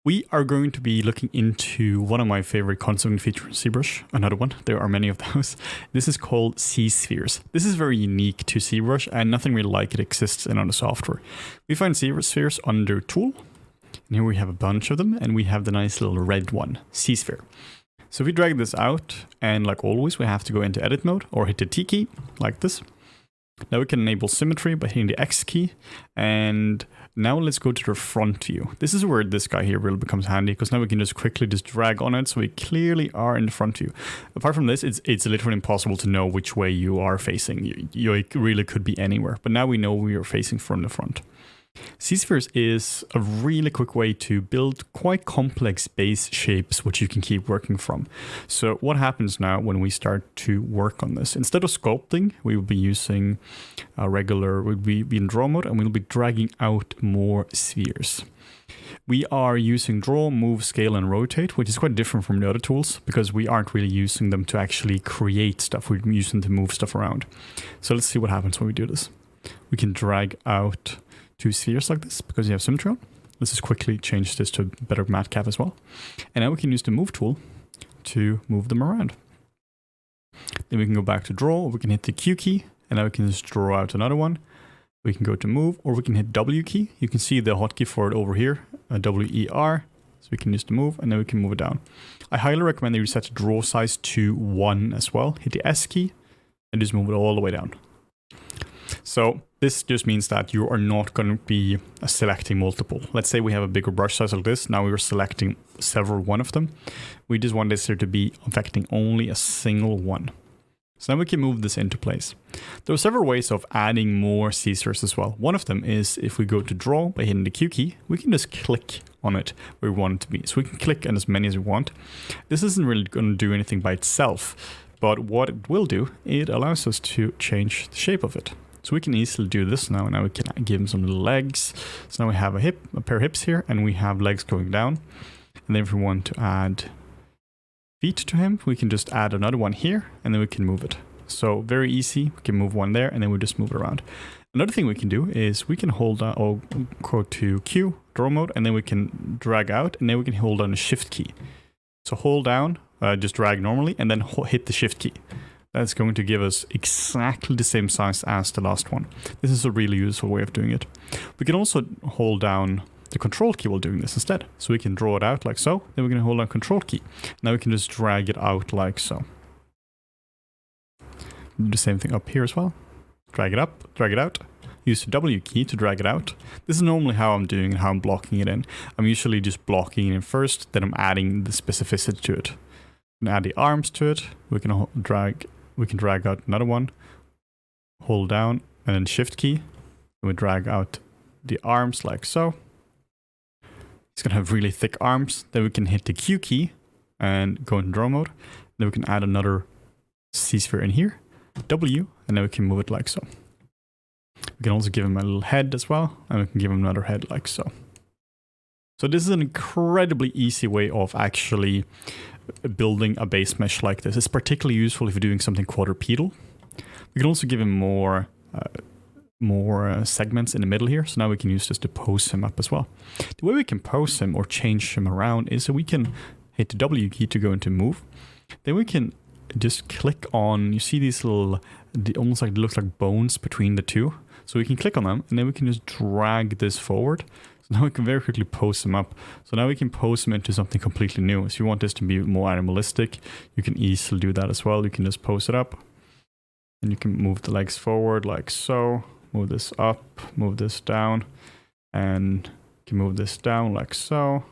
We are going to be looking into one of my favorite constructing features in ZBrush, another one, there are many of those. This is called Zspheres. This is very unique to ZBrush and nothing really like it exists in other software. We find Zspheres under Tool, and here we have a bunch of them, and we have the nice little red one, Zsphere. So if we drag this out, and like always, we have to go into edit mode or hit the T key, like this. Now we can enable symmetry by hitting the X key, and now let's go to the front view. This is where this guy here really becomes handy, because now we can just quickly drag on it, so we clearly are in the front view. Apart from this, it's literally impossible to know which way you are facing. You really could be anywhere, but now we know we are facing from the front. Zspheres is a really quick way to build quite complex base shapes which you can keep working from. So what happens now when we start to work on this? Instead of sculpting, we will be using we'll be in draw mode, and we'll be dragging out more spheres. We are using draw, move, scale, and rotate, which is quite different from the other tools because we aren't really using them to actually create stuff. We're using them to move stuff around. So let's see what happens when we do this. We can drag out two spheres like this because you have symmetry on. Let's just quickly change this to a better matte cap as well. And now we can use the move tool to move them around. Then we can go back to draw, or we can hit the Q key, and now we can just draw out another one. We can go to move, or we can hit W key. You can see the hotkey for it over here, WER. So we can use the move, and then we can move it down. I highly recommend that you set the draw size to 1 as well. Hit the S key, and just move it all the way down. So this just means that you are not going to be selecting multiple. Let's say we have a bigger brush size like this. Now we are selecting one of them. We just want this here to be affecting only a single one. So now we can move this into place. There are several ways of adding more Zspheres as well. One of them is if we go to draw by hitting the Q key, we can just click on it where we want it to be. So we can click on as many as we want. This isn't really going to do anything by itself, but what it will do, it allows us to change the shape of it. So we can easily do this now. Now we can give him some little legs. So now we have a pair of hips here, and we have legs going down. And then if we want to add feet to him, we can just add another one here, and then we can move it. So very easy. We can move one there, and then we just move it around. Another thing we can do is we can hold down, or go to Q, draw mode, and then we can drag out, and then we can hold down the shift key. So hold down, just drag normally, and then hit the shift key. That's going to give us exactly the same size as the last one. This is a really useful way of doing it. We can also hold down the control key while doing this instead. So we can draw it out like so, then we're going to hold down control key. Now we can just drag it out like so. Do the same thing up here as well. Drag it up, drag it out. Use the W key to drag it out. This is normally how I'm doing and how I'm blocking it in. I'm usually just blocking it in first, then I'm adding the specificity to it. And add the arms to it. We can drag out another one, hold down, and then shift key. And we drag out the arms like so. It's gonna have really thick arms. Then we can hit the Q key and go into draw mode. Then we can add another Zsphere in here, W, and then we can move it like so. We can also give him a little head as well, and we can give him another head like so. So this is an incredibly easy way of actually building a base mesh like this. It's particularly useful if you're doing something quadrupedal. We can also give him more segments in the middle here. So now we can use this to pose him up as well. The way we can pose him or change him around is that we can hit the W key to go into move. Then we can just click on, you see these little, almost like it looks like bones between the two. So we can click on them, and then we can just drag this forward. So now we can very quickly pose them up. So now we can pose them into something completely new. So if you want this to be more animalistic, you can easily do that as well. You can just pose it up, and you can move the legs forward like so. Move this up, move this down, and you can move this down like so.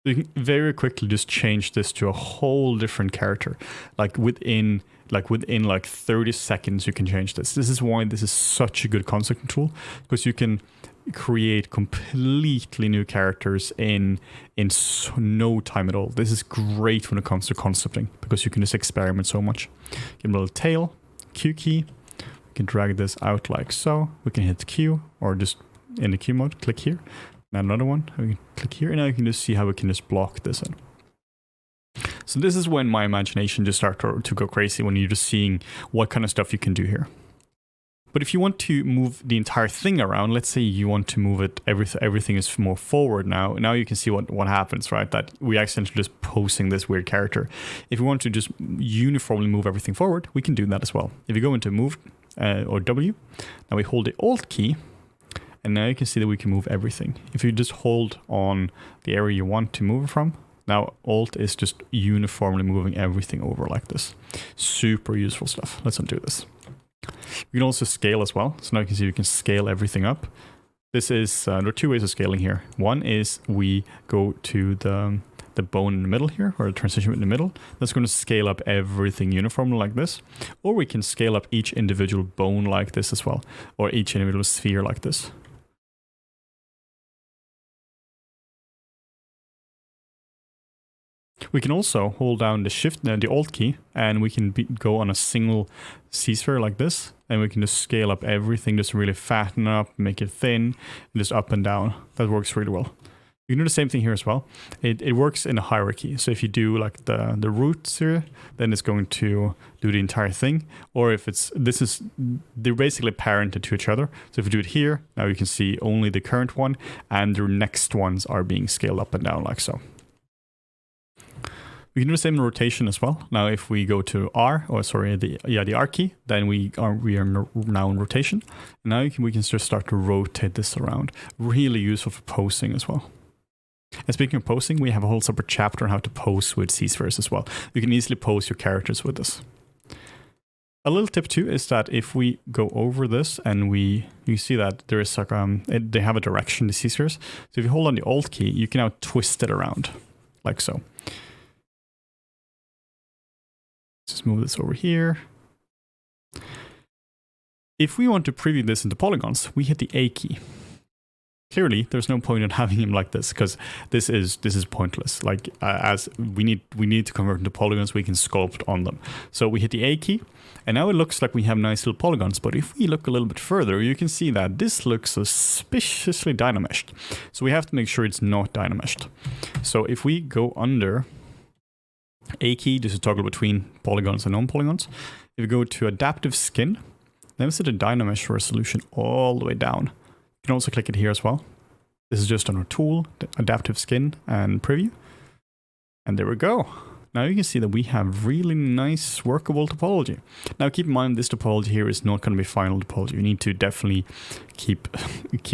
So you can very quickly just change this to a whole different character. Within 30 seconds, you can change this. This is why this is such a good constructing tool, because you can create completely new characters in no time at all. This is great when it comes to concepting, because you can just experiment so much. Give them a little tail, Q key. We can drag this out like so. We can hit Q, or just in the Q mode, click here. And another one, we can click here, and now you can just see how we can just block this in. So this is when my imagination just starts to go crazy, when you're just seeing what kind of stuff you can do here. But if you want to move the entire thing around, let's say you want to move it, everything is more forward now. Now you can see what happens, right? That we accidentally just posing this weird character. If we want to just uniformly move everything forward, we can do that as well. If you go into move or W, now we hold the Alt key, and now you can see that we can move everything. If you just hold on the area you want to move from, now Alt is just uniformly moving everything over like this. Super useful stuff. Let's undo this. We can also scale as well. So now you can see we can scale everything up. This is, there are two ways of scaling here. One is we go to the bone in the middle here, or the transition in the middle. That's going to scale up everything uniformly like this. Or we can scale up each individual bone like this as well, or each individual sphere like this. We can also hold down the Alt key, and we can go on a single Z-sphere like this, and we can just scale up everything, just really fatten up, make it thin, and just up and down. That works really well. You can do the same thing here as well. It works in a hierarchy. So if you do like the roots here, then it's going to do the entire thing. Or if they're basically parented to each other. So if you do it here, now you can see only the current one, and the next ones are being scaled up and down like so. We can do the same in rotation as well. Now, if we go to R, or sorry, the R key, then we are now in rotation. And now we can just start to rotate this around. Really useful for posing as well. And speaking of posing, we have a whole separate chapter on how to pose with Zspheres as well. You can easily pose your characters with this. A little tip too is that if we go over this and you see that there is like they have a direction, the Zspheres. So if you hold on the Alt key, you can now twist it around like so. Just move this over here. If we want to preview this into polygons, we hit the A key. Clearly, there's no point in having him like this, because this is pointless. Like as we need to convert into polygons, we can sculpt on them. So we hit the A key, and now it looks like we have nice little polygons. But if we look a little bit further, you can see that this looks suspiciously dynameshed. So we have to make sure it's not dynameshed. So if we go under A key, just to toggle between polygons and non-polygons. If we go to adaptive skin, then we set the dynamesh resolution all the way down. You can also click it here as well. This is just on our tool, the adaptive skin and preview. And there we go. Now you can see that we have really nice workable topology. Now keep in mind this topology here is not going to be final topology. You need to definitely keep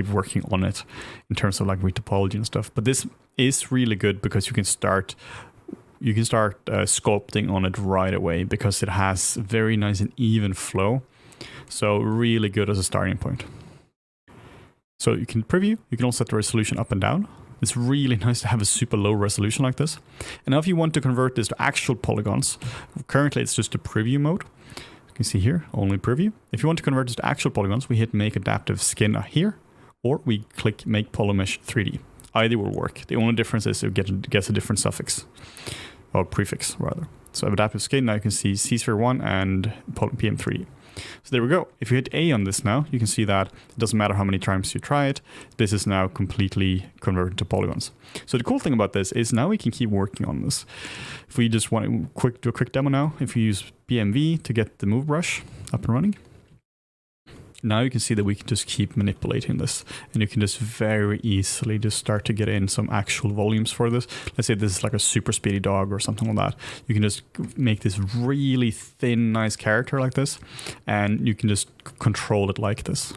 working on it in terms of like retopology and stuff. But this is really good because you can start sculpting on it right away because it has very nice and even flow. So really good as a starting point. So you can preview, you can also set the resolution up and down. It's really nice to have a super low resolution like this. And now if you want to convert this to actual polygons, currently it's just a preview mode. You can see here, only preview. If you want to convert this to actual polygons, we hit make adaptive skin here, or we click make polymesh 3D. Either will work. The only difference is it gets a different suffix, or prefix rather. So adaptive skin, now you can see Zsphere 1 and PM3. So there we go. If you hit A on this now, you can see that it doesn't matter how many times you try it. This is now completely converted to polygons. So the cool thing about this is now we can keep working on this. If we just want to do a quick demo now, if you use BMV to get the move brush up and running, now you can see that we can just keep manipulating this, and you can just very easily just start to get in some actual volumes for this. Let's say this is like a super speedy dog or something like that. You can just make this really thin, nice character like this, and you can just control it like this.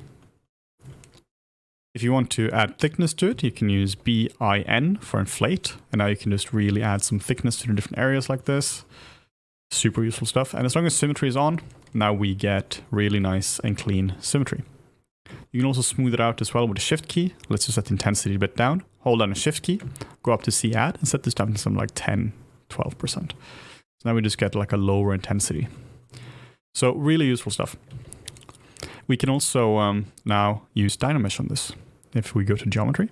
If you want to add thickness to it, you can use BIN for inflate, and now you can just really add some thickness to the different areas like this. Super useful stuff. And as long as symmetry is on, now we get really nice and clean symmetry. You can also smooth it out as well with the shift key. Let's just set the intensity a bit down. Hold down the shift key, go up to C add and set this down to something like 10, 12%. So now we just get like a lower intensity. So really useful stuff. We can also now use Dynamesh on this. If we go to geometry,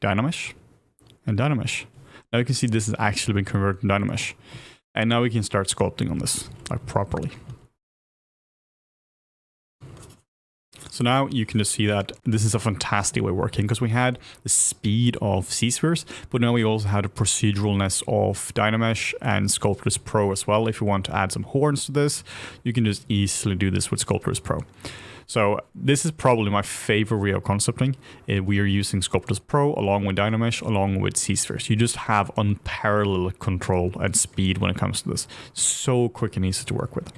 Dynamesh, and Dynamesh. Now you can see this has actually been converted to Dynamesh. And now we can start sculpting on this like properly. So now you can just see that this is a fantastic way of working because we had the speed of Zspheres, but now we also had the proceduralness of Dynamesh and Sculptris Pro as well. If you want to add some horns to this, you can just easily do this with Sculptris Pro. So this is probably my favorite way of concepting. We are using Sculptris Pro along with Dynamesh, along with Zspheres. You just have unparalleled control and speed when it comes to this. So quick and easy to work with.